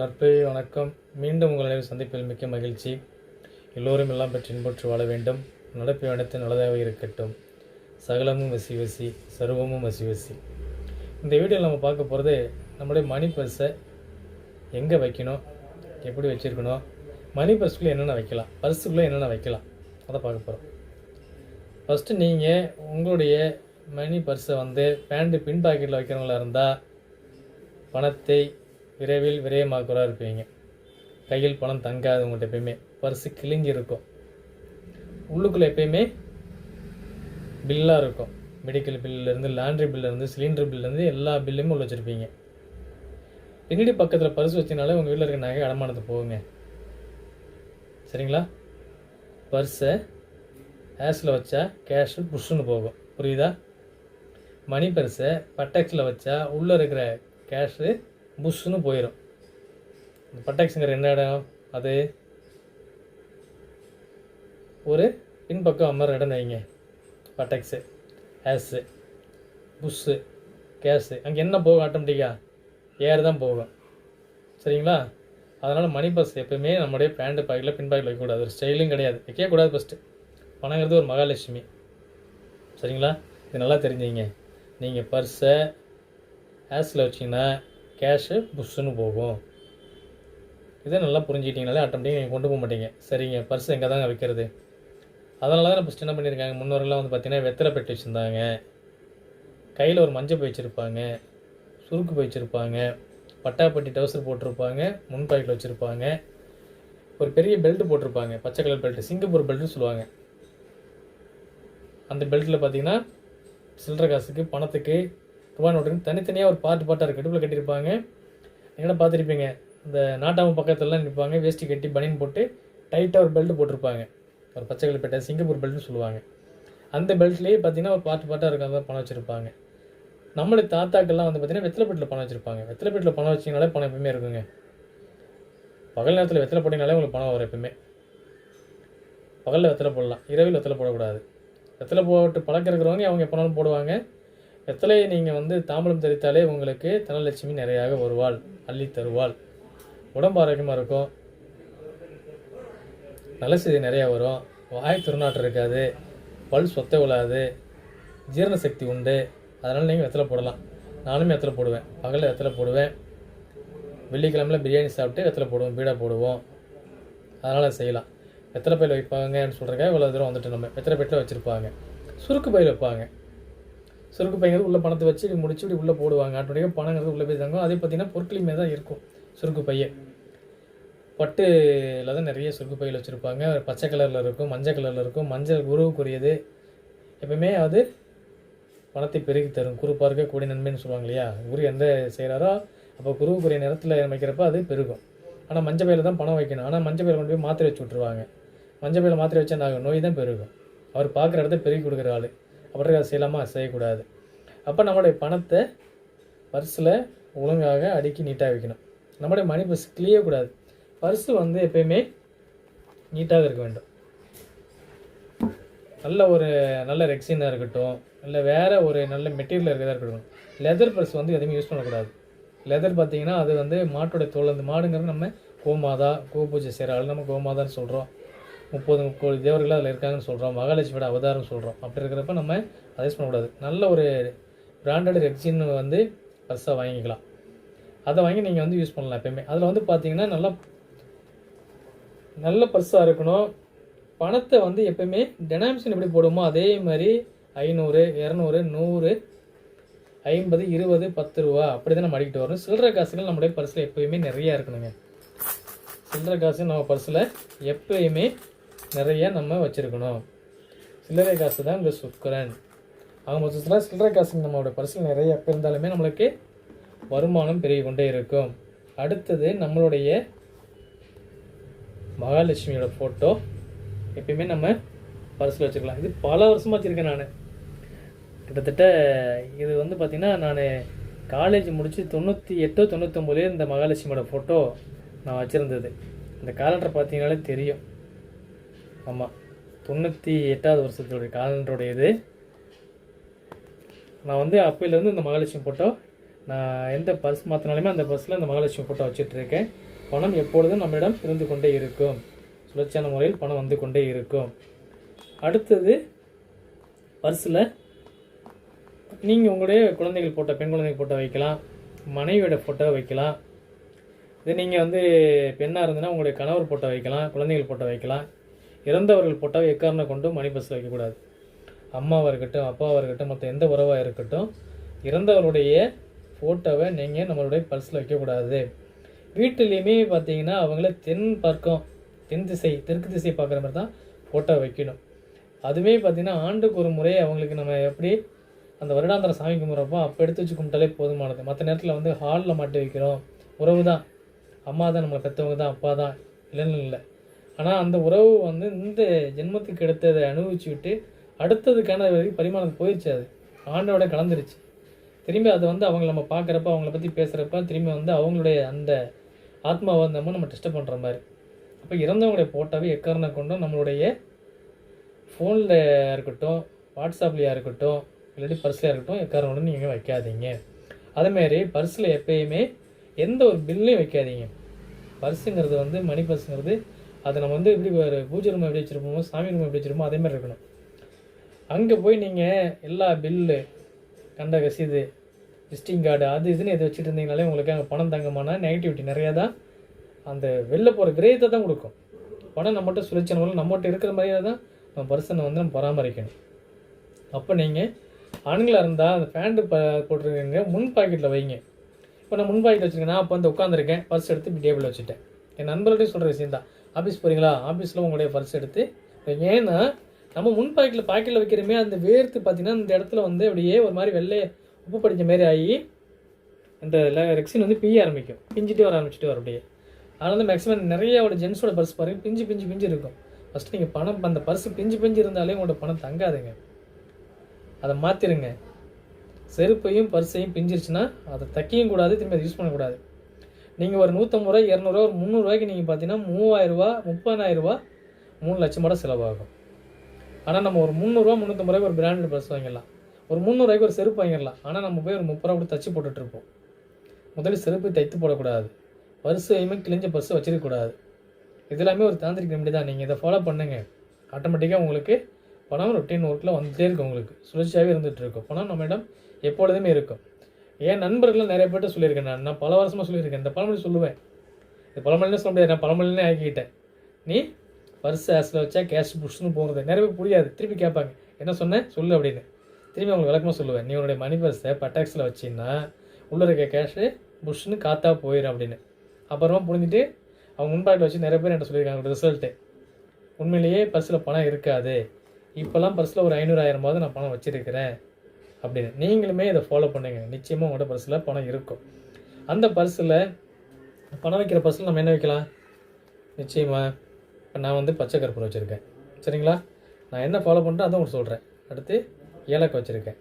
நற்பே வணக்கம். மீண்டும் உங்களை சந்திப்பில் மிக்க மகிழ்ச்சி. எல்லோரும் எல்லாம் பெற்று இன்பற்று வாழ வேண்டும். நடப்பு அனைத்து நல்லதாக இருக்கட்டும். சகலமும் வசி வசி, சர்வமும் வசி வசி. இந்த வீடியோவில் நம்ம பார்க்க போகிறது நம்முடைய மணி பர்ஸை எங்கே வைக்கணும், எப்படி வச்சுருக்கணும், மணி பர்ஸுக்குள்ளே என்னென்ன வைக்கலாம், பர்ஸுக்குள்ளே என்னென்ன வைக்கலாம், அதை பார்க்க போகிறோம். ஃபஸ்ட்டு நீங்கள் உங்களுடைய மணி பர்ஸை பேண்ட்டு பின் பாக்கெட்டில் வைக்கிறவங்களா இருந்தால் பணத்தை விரைவில் விரயமாக்குறா இருப்பீங்க. கையில் பணம் தங்காது. உங்கள்கிட்ட எப்பயுமே பர்ஸு கிழிஞ்சி இருக்கும். உள்ளுக்குள்ளே எப்பயுமே பில்லாக இருக்கும். மெடிக்கல் பில்லேருந்து, லாண்ட்ரி பில்லேருந்து, சிலிண்டர் பில்லேருந்து எல்லா பில்லுமே உள்ள வச்சுருப்பீங்க. பின்னாடி பக்கத்தில் பர்ஸ் வச்சினாலே உங்கள் வீட்டில் இருக்க நகை அடமானது போகுங்க. சரிங்களா? பர்ஸை ஆஸில் வச்சா கேஷு புஷ்ஷுன்னு போகும். புரியுதா? மணி பர்ஸை பட்டாக்ஸில் வச்சா உள்ளே இருக்கிற கேஷு புஷ்ஷுன்னு போயிடும். இந்த பட்டாக்ஸுங்கிற என்ன இடம்? அது ஒரு பின்பக்கம் அம்மற இடம் வைங்க. பட்டாக்ஸு, ஆஸு, புஷ்ஷு, கேஷு அங்கே என்ன போகும்? ஆட்டோமேட்டிக்காக ஏர் தான் போகும். சரிங்களா? அதனால் மணி பர்ஸ் எப்போயுமே நம்முடைய பேண்ட்டு பாக்கெட்டில் பின் பாக்கெட்டில் வைக்கக்கூடாது. ஒரு ஸ்டைலும் கிடையாது, வைக்கக்கூடாது. ஃபஸ்ட்டு பணங்கிறது ஒரு மகாலட்சுமி. சரிங்களா? இது நல்லா தெரிஞ்சுங்க. நீங்கள் பர்ஸை ஆஸில் வச்சிங்கன்னா கேஷு புஷ்ஷுன்னு போகும். இதை நல்லா புரிஞ்சுக்கிட்டீங்கனாலே ஆட்டோமேட்டிக்காக நீங்கள் கொண்டு போக மாட்டீங்க. சரிங்க, பர்ஸ் எங்கே தாங்க வைக்கிறது? அதனால தான் ஃபஸ்ட்டு என்ன பண்ணியிருக்காங்க, முன்னோரெல்லாம் பார்த்தீங்கன்னா வெத்தலை பெட்டி வச்சுருந்தாங்க, கையில் ஒரு மஞ்சள் பை வச்சுருப்பாங்க, சுருக்கு பை வச்சுருப்பாங்க, பட்டாப்பட்டி டவுசர் போட்டிருப்பாங்க, முன் பாக்கெட்டில் வச்சுருப்பாங்க, ஒரு பெரிய பெல்ட்டு போட்டிருப்பாங்க, பச்சை கலர் பெல்ட்டு, சிங்கப்பூர் பெல்ட்டுன்னு சொல்லுவாங்க. அந்த பெல்ட்டில் பார்த்தீங்கன்னா சில்லற காசுக்கு, பணத்துக்கு, ரூபா நோட்டுக்கு தனித்தனியாக ஒரு பாட்டாக இருக்குது. இடுப்பில் கட்டியிருப்பாங்க. எங்கன்னா பார்த்துருப்பீங்க, இந்த நாட்டாம பக்கத்துலலாம் நிற்பாங்க, வேஷ்டி கட்டி பனியன் போட்டு டைட்டாக ஒரு பெல்ட் போட்டிருப்பாங்க. ஒரு பச்சை கலர் பெட்டை, சிங்கப்பூர் பெல்ட்னு சொல்லுவாங்க. அந்த பெல்ட்லேயே பார்த்தீங்கன்னா ஒரு பாட்டாக இருக்க பணம் வச்சுருப்பாங்க. நம்மளுடைய தாத்தாக்கள்லாம் பார்த்தீங்கன்னா வெத்தலை பெட்டில் பணம் வச்சுருப்பாங்க. வெத்தலை பெட்டில் பணம் வச்சிங்கனாலே பணம் எப்பவுமே இருக்குங்க. பகல் நேரத்தில் வெத்தலை போட்டிங்கனாலே உங்களுக்கு பணம் வரும். எப்பவுமே பகலில் வெத்தலை போடலாம், இரவில் வெத்தலை போடக்கூடாது. வெத்தலை போட்டு பழக்கம் இருக்கிறவங்க அவங்க எப்போனாலும் போடுவாங்க. வெத்தலையை நீங்கள் தாம்பலம் தெரித்தாலே உங்களுக்கு தனலட்சுமி நிறையாக வருவாள், அள்ளி தருவாள். உடம்பு ஆரோக்கியமாக இருக்கும், நல்ல செய்தி நிறையா வரும், வாய் துர்நாற்றம் இருக்காது, பல் சொத்தை விழாது, ஜீரண சக்தி உண்டு. அதனால் நீங்கள் வெத்தலை போடலாம். நானுமே வெத்தலை போடுவேன், பகலில் வெத்தலை போடுவேன். வெள்ளிக்கிழமையில் பிரியாணி சாப்பிட்டு வெத்தலை போடுவோம், பீடா போடுவோம். அதனால் செய்யலாம். வெத்தலை பையில் வைப்பாங்கன்னு சொல்கிறக்காக இவ்வளோ தூரம் வந்துட்டு நம்ம வெத்தலை பையில் வச்சுருப்பாங்க. சுருக்கு பையில் வைப்பாங்க. சுருக்கு பைங்கிறது உள்ளே பணத்தை வச்சு முடிச்சு இப்படி உள்ளே போடுவாங்க. ஆட்டோமேட்டிக்காக பணங்கிறது உள்ளே போய் தங்கும். அதே பார்த்திங்கன்னா பொருட்களுமே தான் இருக்கும். சுருக்கு பையை பட்டில் தான் நிறைய சுருக்கு பையில் வச்சுருப்பாங்க. பச்சை கலரில் இருக்கும், மஞ்சள் கலரில் இருக்கும். மஞ்சள் குருவுக்குரியது. எப்பவுமே அது பணத்தை பெருக்கி தரும். குரு பார்க்க கூடிய நன்மைன்னு சொல்லுவாங்க இல்லையா? குரு எந்த செய்கிறாரோ அப்போ குருவுக்குரிய நிறத்தில் வைக்கிறப்ப அது பெருகும். ஆனால் மஞ்சள் பையில் தான் பணம் வைக்கணும். ஆனால் மஞ்சள் பையில் கொண்டு போய் மாத்திரை வச்சு விட்ருவாங்க. மஞ்சள் பையில் மாத்திரை வச்சா நாங்கள் நோய் தான் பெருகும். அவர் பார்க்குற இடத்த பெருக்கி கொடுக்குற ஆள். அப்புறம் அதை செய்யலாமா? செய்யக்கூடாது. அப்போ நம்மளுடைய பணத்தை பர்ஸில் ஒழுங்காக அடுக்கி நீட்டாக வைக்கணும். நம்மளுடைய மணி பர்ஸ் கிளியக்கூடாது. பர்ஸு எப்பயுமே நீட்டாக இருக்க வேண்டும். நல்ல ரெக்ஸினாக இருக்கட்டும், இல்லை வேறு ஒரு நல்ல மெட்டீரியல் இருக்கிறதா இருக்கட்டும். லெதர் பர்ஸ் எதுவுமே யூஸ் பண்ணக்கூடாது. லெதர் பார்த்திங்கன்னா அது மாட்டோட தோல். அந்த மாடுங்கிறது நம்ம கோமாதா, பூஜை செய்கிற ஆள் நம்ம கோமாதான்னு சொல்கிறோம். 30 தேவர்கள் அதில் இருக்காங்கன்னு சொல்கிறோம். மகாலட்சுமியோட அவதாரம் சொல்கிறோம். அப்படி இருக்கிறப்ப நம்ம அதை யூஸ் பண்ணக்கூடாது. நல்ல ஒரு பிராண்டட் ரெக்ஸின்னு பர்ஸாக வாங்கிக்கலாம். அதை வாங்கி நீங்கள் யூஸ் பண்ணலாம். எப்பயுமே அதில் பார்த்தீங்கன்னா நல்ல பர்ஸாக இருக்கணும். பணத்தை எப்பயுமே டெனாமினேஷன் எப்படி போடுமோ அதே மாதிரி 500, 200, 100, 50, 20, 10 ரூபா அப்படி தான் நம்ம அடிக்கிட்டு வரணும். சில்லற காசுகள் நம்முடைய பர்ஸில் எப்பயுமே நிறையா இருக்கணுங்க. சில்லற காசு நம்ம பர்ஸில் எப்பயுமே நிறைய நம்ம வச்சுருக்கணும். சில்லறை காசு தான் இந்த சுக்கரன். ஆக மொத்தத்தில் சில்லறை காசு நம்மளோட பர்ஸில் நிறைய எப்போ இருந்தாலுமே நம்மளுக்கு வருமானம் பெருகி கொண்டே இருக்கும். அடுத்தது நம்மளுடைய மகாலட்சுமியோட ஃபோட்டோ எப்பயுமே நம்ம பர்ஸில் வச்சுருக்கலாம். இது பல வருஷமாக வச்சுருக்கேன் நான். கிட்டத்தட்ட இது பார்த்திங்கன்னா நான் காலேஜ் முடித்து 98, 99 இந்த மகாலட்சுமியோட ஃபோட்டோ நான் வச்சுருந்தது. இந்த காலண்டர் பார்த்தீங்கனாலே தெரியும். ஆமாம், 98வது வருஷத்துடைய காலண்டருடைய இது. நான் அப்போலேருந்து இந்த மகாலட்சுமி ஃபோட்டோ நான் எந்த பர்ஸ் மாற்றினாலுமே அந்த பர்ஸில் அந்த மகாலட்சுமி ஃபோட்டோ வச்சுட்ருக்கேன். பணம் எப்பொழுதும் நம்மிடம் இருந்து கொண்டே இருக்கும். சுழற்சியான முறையில் பணம் வந்து கொண்டே இருக்கும். அடுத்தது பர்ஸில் நீங்கள் உங்களுடைய குழந்தைகள் ஃபோட்டோ, பெண் குழந்தைகள் ஃபோட்டோ வைக்கலாம், மனைவியோட ஃபோட்டோ வைக்கலாம். இது நீங்கள் வந்து பெண்ணாக இருந்ததுன்னா உங்களுடைய கணவர் ஃபோட்டோ வைக்கலாம், குழந்தைகள் ஃபோட்டோ வைக்கலாம். இறந்தவர்கள் ஃபோட்டோவை எக்காரணம் கொண்டும் மணி பர்ஸில் வைக்கக்கூடாது. அம்மாவாக இருக்கட்டும், அப்பாவாக இருக்கட்டும், மற்ற எந்த உறவாக இருக்கட்டும், இறந்தவருடைய ஃபோட்டோவை நீங்கள் நம்மளுடைய பர்ஸில் வைக்கக்கூடாது. வீட்டிலையுமே பார்த்தீங்கன்னா அவங்கள தென் திசை தெற்கு திசை பார்க்குற மாதிரி தான் ஃபோட்டோ வைக்கணும். அதுவே பார்த்திங்கன்னா ஆண்டுக்கு ஒரு முறை அவங்களுக்கு நம்ம எப்படி அந்த வருடாந்திர சாமி கும்பிட்றப்போ அப்போ எடுத்து வச்சு கும்பிட்டாலே போதுமானது. மற்ற நேரத்தில் வந்து ஹாலில் மாட்டி வைக்கிறோம். உறவு தான், அம்மா தான், நம்மளை பெற்றவங்க தான், அப்பா தான், இல்லைன்னு இல்லை. ஆனால் அந்த உறவு வந்து இந்த ஜென்மத்துக்கு எடுத்ததை அனுபவிச்சு விட்டு அடுத்ததுக்கான பரிமாணம் போயிடுச்சு. அது ஆண்டோட கலந்துருச்சு. திரும்பி அதை வந்து அவங்க நம்ம பார்க்குறப்ப, அவங்கள பற்றி பேசுகிறப்ப திரும்பி வந்து அவங்களுடைய அந்த ஆத்மாவை நம்ம டெஸ்ட் பண்ணுற மாதிரி. அப்போ இறந்தவங்களுடைய ஃபோட்டோவை எக்காரணம் கொண்டும் நம்மளுடைய ஃபோனில் இருக்கட்டும், வாட்ஸ்அப்லையாக இருக்கட்டும், இல்லாட்டி பர்ஸில் இருக்கட்டும், எக்காரணம் கொண்டும் நீங்கள் வைக்காதீங்க. அதேமாரி பர்ஸில் எப்பயுமே எந்த ஒரு பில்லையும் வைக்காதீங்க. பர்ஸுங்கிறது வந்து மணி பர்ஸுங்கிறது அதை நம்ம வந்து எப்படி ஒரு பூஜை ரூம் எப்படி வச்சுருப்போமோ, சாமி ரூம் எப்படி வச்சுருப்போமோ அதேமாதிரி இருக்கணும். அங்கே போய் நீங்கள் எல்லா பில்லு, கண்ட ரசீது, விசிட்டிங் கார்டு, அது இதுன்னு எதை வச்சுட்டு இருந்தீங்கனாலே உங்களுக்கு அங்கே பணம் தங்கமான நெகட்டிவிட்டி நிறையா தான் அந்த வெளில போகிற விரயத்தை தான் கொடுக்கும். பணம் நம்மகிட்ட சுழற்சினாலும் நம்மகிட்ட இருக்கிற மாதிரியே தான் நம்ம பர்சனை வந்து நம்ம பராமரிக்கணும். அப்போ நீங்கள் ஆண்களாக இருந்தால் அந்த பேண்ட்டு போட்டிருக்கீங்க முன் பாக்கெட்டில் வைங்க. இப்போ நான் முன் பாக்கெட் வச்சுருக்கேன். நான் அப்போ வந்து உட்காந்துருக்கேன், பர்ஸ் எடுத்து இப்படி டேபிளில் வச்சுட்டேன். என் நண்பர்கள்ட்டையும் சொல்கிற விஷயம் தான். ஆஃபீஸ் போகிறீங்களா, ஆஃபீஸில் உங்களுடைய பர்ஸ் எடுத்து, ஏன்னா நம்ம முன் பாக்கெட்டில் வைக்கிறமே அந்த வேர்த்து பார்த்தீங்கன்னா இந்த இடத்துல வந்து அப்படியே ஒரு மாதிரி வெள்ளைய உப்பு படித்த மாரி ஆகி அந்த ரெக்ஸின் வந்து பிய ஆரம்பிக்கும், பிஞ்சிட்டே வர ஆரம்பிச்சுட்டு வரும் அப்படியே. அதனால வந்து மேக்ஸிமம் நிறைய ஜென்ஸோட பர்ஸ் பாருங்கள் பிஞ்சு இருக்கும். ஃபஸ்ட்டு நீங்கள் பணம் அந்த பர்ஸ் பிஞ்சு இருந்தாலே உங்களோட பணம் தங்காதுங்க. அதை மாற்றிடுங்க. செருப்பையும் பர்ஸையும் பிஞ்சிருச்சுன்னா அதை தைக்கவும் கூடாது, திரும்பி அதை யூஸ் பண்ணக்கூடாது. நீங்கள் ஒரு 150 ரூபா, 200 ரூபா, ஒரு 300 ரூபாய்க்கு நீங்கள் பார்த்தீங்கன்னா 3000 ரூபா, 30,000 ரூபா, 3 லட்சம் கூட செலவாகும். ஆனால் நம்ம ஒரு 300 ரூபா, 350 ரூபாய்க்கு ஒரு பிராண்டட் பர்ஸ் வாங்கிடலாம், ஒரு 300 ரூபாய்க்கு ஒரு செருப்பு வாங்கிடலாம். ஆனால் நம்ம போய் ஒரு 30 ரூபா கூட தச்சு போட்டுட்ருப்போம். முதல்ல செருப்பு தைத்து போடக்கூடாது, பர்ஸையுமே கிழிஞ்ச பர்ஸை வச்சிருக்கக்கூடாது. இதெல்லாமே ஒரு தாந்திரிக் ரெமெடி தான். நீங்கள் இதை ஃபாலோ பண்ணுங்கள், ஆட்டோமேட்டிக்காக உங்களுக்கு பணம் ரொட்டீன் ஒர்க்கில் வந்துகிட்டே இருக்கும். உங்களுக்கு சுழற்சியாகவே இருந்துகிட்டு இருக்கும். பணம் நம்மிடம் எப்பொழுதுமே இருக்கும். என் நண்பர்கள் நிறைய பேர்ட்ட சொல்லியிருக்கேன். நான் பல வருஷமாக சொல்லியிருக்கேன். இந்த பழமொழி சொல்லுவேன். இந்த பழமொழினே சொல்ல முடியாது, நான் பழமொழினே ஆக்கிக்கிட்டேன். நீ பர்ஸ் ஆஸில் வச்சா கேஷ் புஷ்னு போகிறது. நிறைய பேர் புரியாது, திருப்பி கேட்பாங்க என்ன சொன்னேன் சொல்லு அப்படின்னு. திரும்பி அவங்களுக்கு விளக்கமாக சொல்லுவேன். நீ உன்னுடைய மணி பர்ஸை பட்டாக்ஸில் வச்சின்னா உள்ளே இருக்க கேஷு புஷ்னு காத்தா போயிடும் அப்படின்னு. அப்புறமா புரிஞ்சுட்டு அவங்க முன்பாட்டில் வச்சு நிறைய பேர் என்கிட்ட சொல்லியிருக்காங்க ரிசல்ட்டு. உண்மையிலேயே பர்ஸில் பணம் இருக்காது, இப்போல்லாம் பர்ஸில் ஒரு 500,000 நான் பணம் வச்சுருக்கிறேன் அப்படின்னு. நீங்களுமே இதை ஃபாலோ பண்ணுங்க, நிச்சயமாக உங்களோட பர்ஸில் பணம் இருக்கும். அந்த பர்ஸில் பணம் வைக்கிற பர்ஸில் நம்ம என்ன வைக்கலாம்? நிச்சயமாக இப்போ நான் வந்து பச்சை கற்பூரம் வச்சுருக்கேன், சரிங்களா? நான் என்ன ஃபாலோ பண்ணுறேன் அதான் உங்களுக்கு சொல்கிறேன். அடுத்து ஏலக்காய் வச்சுருக்கேன்.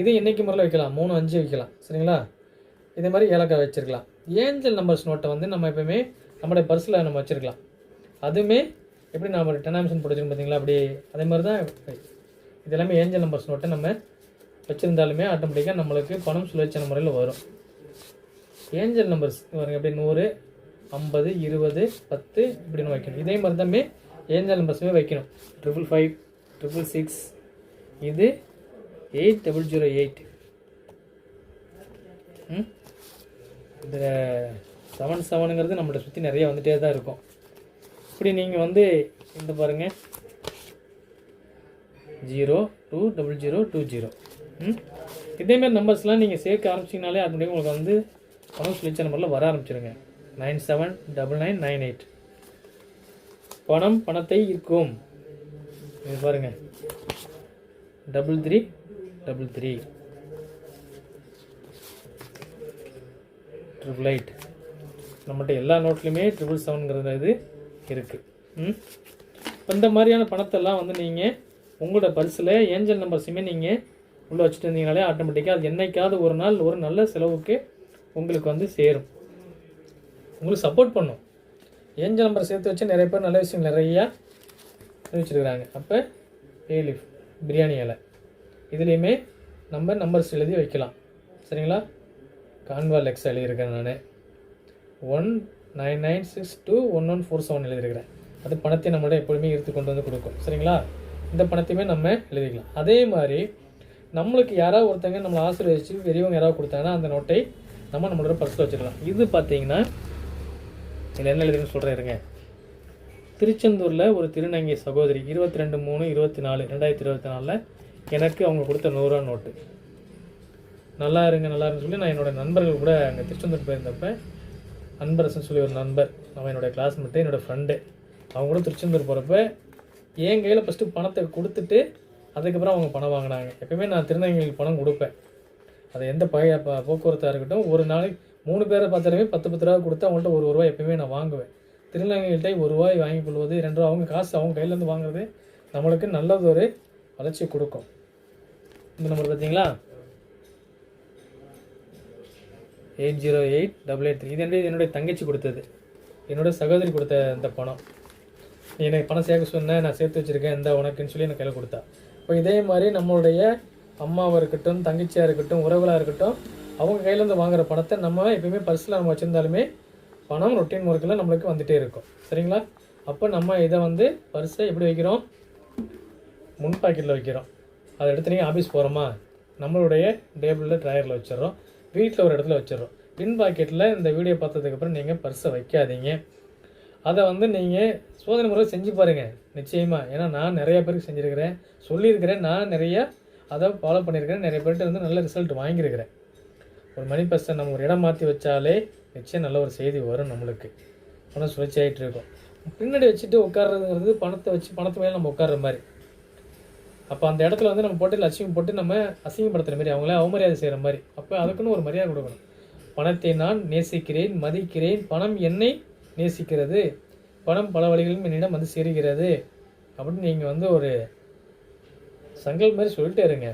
இது இன்றைக்கி முறையில் வைக்கலாம், 3, 5 வைக்கலாம், சரிங்களா? இதே மாதிரி ஏலக்காய் வச்சுருக்கலாம். ஏஞ்சல் நம்பர்ஸ் நோட்டை வந்து நம்ம எப்போயுமே நம்மளுடைய பர்ஸில் நம்ம வச்சுருக்கலாம். அதுவுமே எப்படி நம்ம டெனாமிஷன் போட்டுருக்கோம் பார்த்தீங்களா, அப்படி அதே மாதிரி தான் இது எல்லாமே ஏஞ்சல் நம்பர்ஸ் நோட்டை நம்ம வச்சுருந்தாலுமே ஆட்டோமேட்டிக்காக நம்மளுக்கு பணம் சுழற்சியான முறையில் வரும். ஏஞ்சல் நம்பர்ஸ் பாருங்க, எப்படி 100, 50, 20, 10 இப்படின்னு வைக்கணும். இதே மாதிரி தான் ஏஞ்சல் நம்பர்ஸுமே வைக்கணும். 555, 666, இது 8008. இந்த 77ங்கிறது நம்மளை சுற்றி நிறைய வந்துகிட்டே தான் இருக்கும். இப்படி நீங்கள் வந்து இந்த பாருங்கள் 020020. இதேமாரி நம்பர்ஸ்லாம் நீங்கள் சேர்க்க ஆரம்பிச்சிங்கனாலே ஆட்டோமேட்டிக்காக உங்களுக்கு வந்து பணம் சுழிச்ச நம்பரில் வர ஆரம்பிச்சிருங்க. 979998. பணம் பணத்தை ஈர்க்கும். இது பாருங்கள் 3333 888. நம்மகிட்ட எல்லா நோட்லையுமே 777ங்கிறது இது இருக்குது. இந்த மாதிரியான பணத்தெல்லாம் வந்து நீங்கள் உங்களோட பர்ஸில் ஏஞ்சல் நம்பர்ஸுமே நீங்கள் உள்ளே வச்சுட்டு இருந்தீங்கனாலே ஆட்டோமேட்டிக்காக அது என்னைக்காவது ஒரு நாள் ஒரு நல்ல செலவுக்கு உங்களுக்கு வந்து சேரும், உங்களுக்கு சப்போர்ட் பண்ணும். ஏஞ்சல் நம்பர் சேர்த்து வச்சு நிறைய பேர் நல்ல விஷயம் நிறையா வச்சுருக்குறாங்க. அப்போ பே லீஃப், பிரியாணி இலை, இதுலேயுமே நம்ம நம்பர்ஸ் எழுதி வைக்கலாம், சரிங்களா? கான்வால் எக்ஸ் எழுதியிருக்கேன் நான். 1996211147 எழுதியிருக்கிறேன். அது பணத்தை நம்மளோட எப்பொழுதுமே எடுத்து கொண்டு வந்து கொடுக்கும். சரிங்களா? இந்த பணத்தையுமே நம்ம எழுதிக்கலாம். அதே மாதிரி நம்மளுக்கு யாராவது ஒருத்தங்க நம்மளை ஆசீர்வதிச்சு பெரியவங்க யாராவது கொடுத்தாங்கன்னா அந்த நோட்டை நம்மளோட பர்ஸில் வச்சுக்கலாம். இது பார்த்தீங்கன்னா இதில் என்ன எழுதுன்னு சொல்கிறேன் இருங்க. திருச்செந்தூரில் ஒரு திருநங்கை சகோதரி 22/3/24/2024 எனக்கு அவங்க கொடுத்த 100 ரூபா நோட்டு. நல்லா இருங்கன்னு சொல்லி நான் என்னோடய நண்பர்கள் கூட அங்கே திருச்செந்தூர் போயிருந்தப்ப அன்பரசன் சொல்லி ஒரு நண்பர், அவன் என்னோடய கிளாஸ்மேட்டு, என்னோடய ஃப்ரெண்டு, அவங்க கூட திருச்செந்தூர் போகிறப்ப என் கையில் ஃபஸ்ட்டு பணத்தை கொடுத்துட்டு அதுக்கப்புறம் அவங்க பணம் வாங்கினாங்க. எப்பயுமே நான் திருநங்கைகளுக்கு பணம் கொடுப்பேன். அது எந்த போக்குவரத்தாக இருக்கட்டும், ஒரு நாளைக்கு 3 பேரை பார்த்தாலுமே 10 ரூபா கொடுத்து அவங்கள்ட்ட 1 ரூபாய் எப்பயுமே நான் வாங்குவேன். திருநங்கைகள்கிட்ட 1 ரூபாய் வாங்கி கொள்வது, 2 ரூபா அவங்க காசு அவங்க கையிலேருந்து வாங்குறது நம்மளுக்கு நல்லது ஒரு வளர்ச்சி கொடுக்கும். இந்த நம்பர் பார்த்தீங்களா 808883. இது என்னுடைய தங்கச்சி கொடுத்தது, என்னோடய சகோதரி கொடுத்த இந்த பணம். எனக்கு பணம் சேர்க்க சொன்னேன், நான் சேர்த்து வச்சுருக்கேன், இந்த உனக்குன்னு சொல்லி எனக்கு கையில் கொடுத்தா. இப்போ இதே மாதிரி நம்மளுடைய அம்மாவாக இருக்கட்டும், தங்கச்சியாக இருக்கட்டும், உறவுகளாக இருக்கட்டும், அவங்க கையிலேருந்து வாங்குகிற பணத்தை நம்ம எப்பயுமே பர்ஸில் நம்ம வச்சுருந்தாலுமே பணம் ரொட்டீன் ஒர்க்கில் நம்மளுக்கு வந்துகிட்டே இருக்கும். சரிங்களா? அப்போ நம்ம இதை பர்ஸை எப்படி வைக்கிறோம்? முன் பாக்கெட்டில் வைக்கிறோம். அதை எடுத்து நீங்கள் ஆஃபீஸ் போகிறோமா, நம்மளுடைய டேபிளில் ட்ராயரில் வச்சிடறோம், வீட்டில் ஒரு இடத்துல வச்சிடறோம். பின் பாக்கெட்டில் இந்த வீடியோ பார்த்ததுக்கப்புறம் நீங்கள் பர்ஸை வைக்காதீங்க. அதை நீங்கள் சோதனை முறையில் செஞ்சு பாருங்கள் நிச்சயமாக. ஏன்னா நான் நிறையா பேருக்கு செஞ்சுருக்கிறேன், சொல்லியிருக்கிறேன், நான் நிறையா அதை ஃபாலோ பண்ணியிருக்கிறேன், நிறைய பேர்கிட்ட நல்ல ரிசல்ட் வாங்கியிருக்கிறேன். ஒரு மணி பர்ஸை நம்ம ஒரு இடம் மாற்றி வச்சாலே நிச்சயம் நல்ல ஒரு செய்தி வரும். நம்மளுக்கு பணம் சுழற்சி ஆகிட்டு இருக்கும். பின்னாடி வச்சுட்டு உட்கார்றதுங்கிறது பணத்தை வச்சு பணத்து மேலே நம்ம உட்கார்ற மாதிரி. அப்போ அந்த இடத்துல நம்ம போட்டு லட்சியம் போட்டு நம்ம அசிங்கப்படுத்துகிற மாதிரி, அவங்களே அவமரியாதை செய்கிற மாதிரி. அப்போ அதுக்குன்னு ஒரு மரியாதை கொடுக்கணும். பணத்தை நான் நேசிக்கிறேன், மதிக்கிறேன், பணம் என்னை நேசிக்கிறது, பணம் பல வழிகளும் என்னிடம் சேருகிறது அப்படின்னு நீங்கள் ஒரு சங்கல் மாதிரி சொல்லிட்டே இருங்க.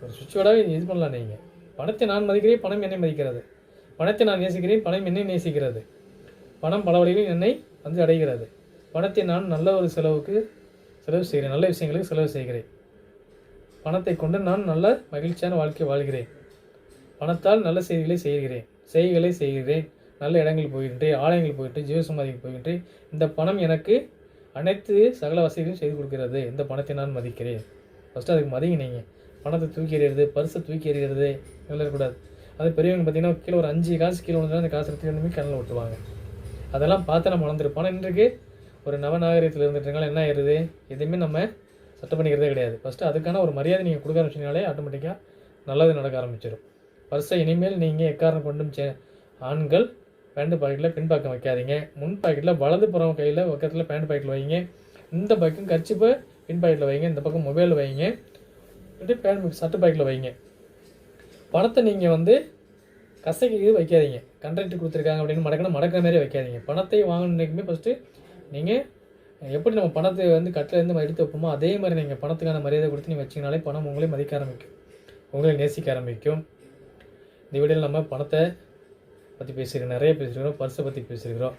ஒரு சுவிட்சோடாகவே இது பண்ணலாம். நீங்கள் பணத்தை நான் மதிக்கிறேன், பணம் என்னை மதிக்கிறது, பணத்தை நான் நேசிக்கிறேன், பணம் என்னை நேசிக்கிறது, பணம் பல வழிகளில் என்னை அடைகிறது, பணத்தை நான் நல்ல ஒரு செலவுக்கு செலவு செய்கிறேன், நல்ல விஷயங்களுக்கு செலவு செய்கிறேன், பணத்தை கொண்டு நான் நல்ல மகிழ்ச்சியான வாழ்க்கை வாழ்கிறேன், பணத்தால் நல்ல செய்திகளை செய்கிறேன், நல்ல இடங்கள் போகின்றேன், ஆலயங்கள் போயிட்டு ஜீவசமாதிக்கு போகின்றேன், இந்த பணம் எனக்கு அனைத்து சகல வசதிகளையும் செய்து கொடுக்கிறது, இந்த பணத்தை நான் மதிக்கிறேன். ஃபஸ்ட்டு அதுக்கு மதிங்க. நீங்கள் பணத்தை தூக்கி எறிகிறது, பர்ஸை தூக்கி எறிகிறது இதெல்லாம் இருக்கக்கூடாது. அது பெரியவங்க பார்த்தீங்கன்னா கீழே ஒரு 5 காசு கீழே வந்து அந்த காசு எடுத்து வேணுமே கண்ணில் விட்டுவாங்க. அதெல்லாம் பார்த்து நம்ம வளர்ந்துருப்போம். ஆனால் இன்றைக்கு ஒரு நவநாகரீகத்தில் இருந்துட்டுனால என்ன ஆயிடுது, எதுவுமே நம்ம சட்டை பண்ணிக்கிறதே கிடையாது. ஃபஸ்ட்டு அதுக்கான ஒரு மரியாதை நீங்கள் கொடுக்க ஆரம்பிச்சிங்கனாலே ஆட்டோமேட்டிக்காக நல்லது நடக்க ஆரம்பிச்சிடும். பர்ஸை இனிமேல் நீங்கள் எக்காரணம் கொண்டும் ஆண்கள் பேண்ட் பாக்கெட்டில் பின் பாக்கம் வைக்காதீங்க. முன் பாக்கெட்டில் வலது புறம் கையில் பக்கத்தில் பேண்ட் பாக்கெட்டில் வைங்க. இந்த பக்கம் கர்ச்சிப்பை பின் பாக்கெட்டில் வைங்க, இந்த பக்கம் மொபைல் வைங்க, பேண்ட் சட்டை பாக்கெட்டில் வைங்க. பணத்தை நீங்கள் கசைக்கு வைக்காதீங்க. கண்ட்ராக்ட் கொடுத்துருக்காங்க அப்படின்னு மடக்கிற மாதிரி வைக்காதீங்க. பணத்தை வாங்கினதுக்குமே ஃபஸ்ட்டு நீங்கள் எப்படி நம்ம பணத்தை கட்டிலேருந்து எடுத்து வைப்போமோ அதே மாதிரி நீங்கள் பணத்துக்கான மரியாதை கொடுத்து நீங்கள் வச்சிங்கனாலே பணம் உங்களே மதிக்க ஆரம்பிக்கும், உங்களை நேசிக்க ஆரம்பிக்கும். இந்த வீடியோவில் நம்ம பணத்தை பற்றி பேசியிருக்கோம், நிறைய பேசியிருக்கிறோம், பர்ஸை பற்றி பேசியிருக்கிறோம்.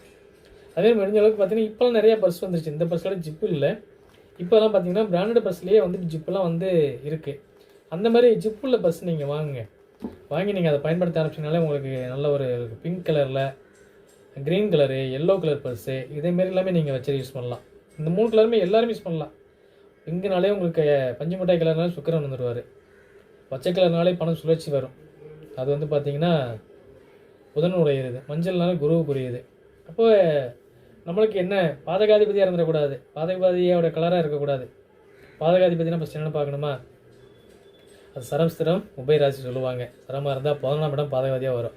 அதே முடிஞ்ச அளவுக்கு பார்த்தீங்கன்னா இப்போலாம் நிறையா பர்ஸ் வந்துருச்சு. இந்த பர்ஸோட ஜிப்பு இல்லை. இப்போலாம் பார்த்தீங்கன்னா பிராண்டட் பர்ஸ்லேயே ஜிப்புலாம் இருக்குது. அந்த மாதிரி ஜிப்புள்ள பர்ஸ் நீங்கள் வாங்கி நீங்கள் அதை பயன்படுத்த ஆரம்பிச்சிங்கனாலே உங்களுக்கு நல்ல ஒரு பிங்க் கலரில், green colour, yellow colour purse இதேமாரி எல்லாமே நீங்கள் வச்சு யூஸ் பண்ணலாம். இந்த 3 கலருமே எல்லோரும் யூஸ் பண்ணலாம். பிங்க்குனாலே உங்களுக்கு பஞ்சு மிட்டாய் கலர்னாலே சுக்கரன் வந்துடுவார், பச்சை கலர்னாலே பணம் சுழற்சி வரும். அது பார்த்திங்கன்னா புதன் உடையிறது, மஞ்சள்னால குருவுக்குரியது. அப்போ நம்மளுக்கு என்ன பாதகாதிபதியாக இருந்துடக்கூடாது, பாதகாதியோட கலராக இருக்கக்கூடாது. பாதகாதிபதினா ஃபஸ்ட் என்ன பார்க்கணுமா, அது சரம் ஸ்திரம் உபய ராசி சொல்லுவாங்க. சரமாக இருந்தால் 11ஆம் இடம் பாதகாதியாக வரும்.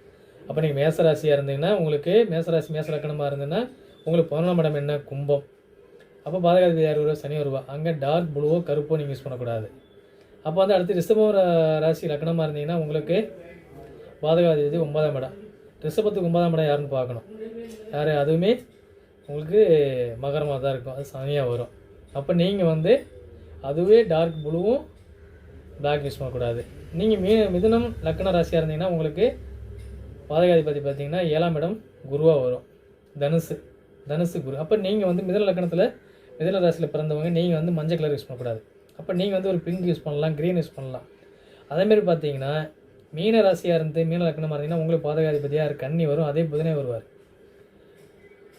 அப்போ நீங்கள் மேசராசியாக இருந்தீங்கன்னா உங்களுக்கு மேசராசி மேச லக்கணமாக இருந்ததுன்னா உங்களுக்கு 11ஆம் இடம் என்ன கும்பம். அப்போ பாதகாதிபதி யார் வருவா, சனி வருவா. அங்கே டார்க் ப்ளூவோ கருப்போ நீங்கள் யூஸ் பண்ணக்கூடாது. அப்போ அடுத்து ரிஷபம் ராசி லக்கணமாக இருந்தீங்கன்னா உங்களுக்கு பாதகாதிபதி 9ஆம் இடம். ரிஷபத்துக்கு 9ஆம் இடம் யாருன்னு பார்க்கணும். யார், அதுவுமே உங்களுக்கு மகரமாக தான் இருக்கும், அது சனியாக வரும். அப்போ நீங்கள் அதுவே டார்க் ப்ளூவும் பிளாக் யூஸ் பண்ணக்கூடாது. நீங்கள் மிதுனம் லக்கண ராசியாக இருந்தீங்கன்னா உங்களுக்கு பாதகாதிபதி பார்த்தீங்கன்னா 7ஆம் இடம் குருவாக வரும், தனுசு குரு. அப்போ நீங்கள் மிதுன லக்கணத்தில் மிதுன ராசியில் பிறந்தவங்க நீங்கள் மஞ்சள் கலர் யூஸ் பண்ணக்கூடாது. அப்போ நீங்கள் ஒரு பிங்க் யூஸ் பண்ணலாம், க்ரீன் யூஸ் பண்ணலாம். அதேமாரி பார்த்தீங்கன்னா மீன ராசியாக இருந்து மீன லக்னமாக இருந்தீங்கன்னா உங்களுக்கு பாதகாதிபதியாக கன்னி வரும், அதே புதனே வருவார்.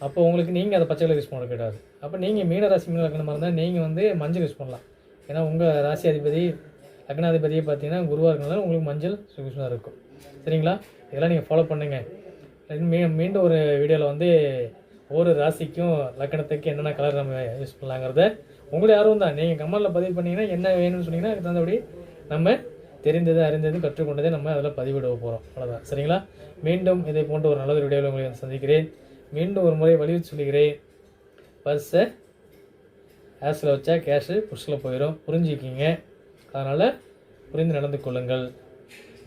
அப்போ உங்களுக்கு நீங்கள் அதை பச்சை கலர் யூஸ் பண்ண கிடையாது. அப்போ நீங்கள் மீன ராசி மீன லக்னமாக இருந்தால் நீங்கள் வந்து மஞ்சள் யூஸ் பண்ணலாம். ஏன்னா உங்கள் ராசி அதிபதி லக்னாதிபதியை பார்த்தீங்கன்னா குருவாக இருக்கனால உங்களுக்கு மஞ்சள் யூஸ்ஃபுல்லாக இருக்கும். சரிங்களா? இதெல்லாம் நீங்கள் ஃபாலோ பண்ணுங்கள். மீண்டும் ஒரு வீடியோவில் வந்து ஒவ்வொரு ராசிக்கும் லக்கணத்துக்கு என்னென்ன கலர் நம்ம யூஸ் பண்ணலாங்கிறத உங்களுடைய ஆர்வம் தான். நீங்கள் கமெண்டில் பதிவு பண்ணிங்கன்னா என்ன வேணும்னு சொன்னீங்கன்னா அதுக்கு தகுந்தபடி நம்ம தெரிந்தது அறிந்தது கற்றுக்கொண்டதை நம்ம அதில் பதிவிட போகிறோம். அவ்வளோதான். சரிங்களா? மீண்டும் இதை போன்ற ஒரு நல்ல வீடியோவில் உங்களை சந்திக்கிறேன். மீண்டும் ஒரு முறை வலியுறுத்தி சொல்லிக்கிறேன், பர்ஸை ஆஸில் வச்சா கேஷு புஷ்ஷில் போயிடும், புரிஞ்சுக்கிங்க. அதனால் புரிந்து நடந்து கொள்ளுங்கள்.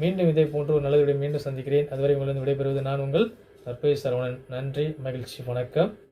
மீண்டும் இதை போன்று ஒரு நல்ல வீடியோ மீண்டும் சந்திக்கிறேன். அதுவரை உங்களிடம் விடைபெறுவது நான் உங்கள் நற்பேய் சரவணன். நன்றி, மகிழ்ச்சி, வணக்கம்.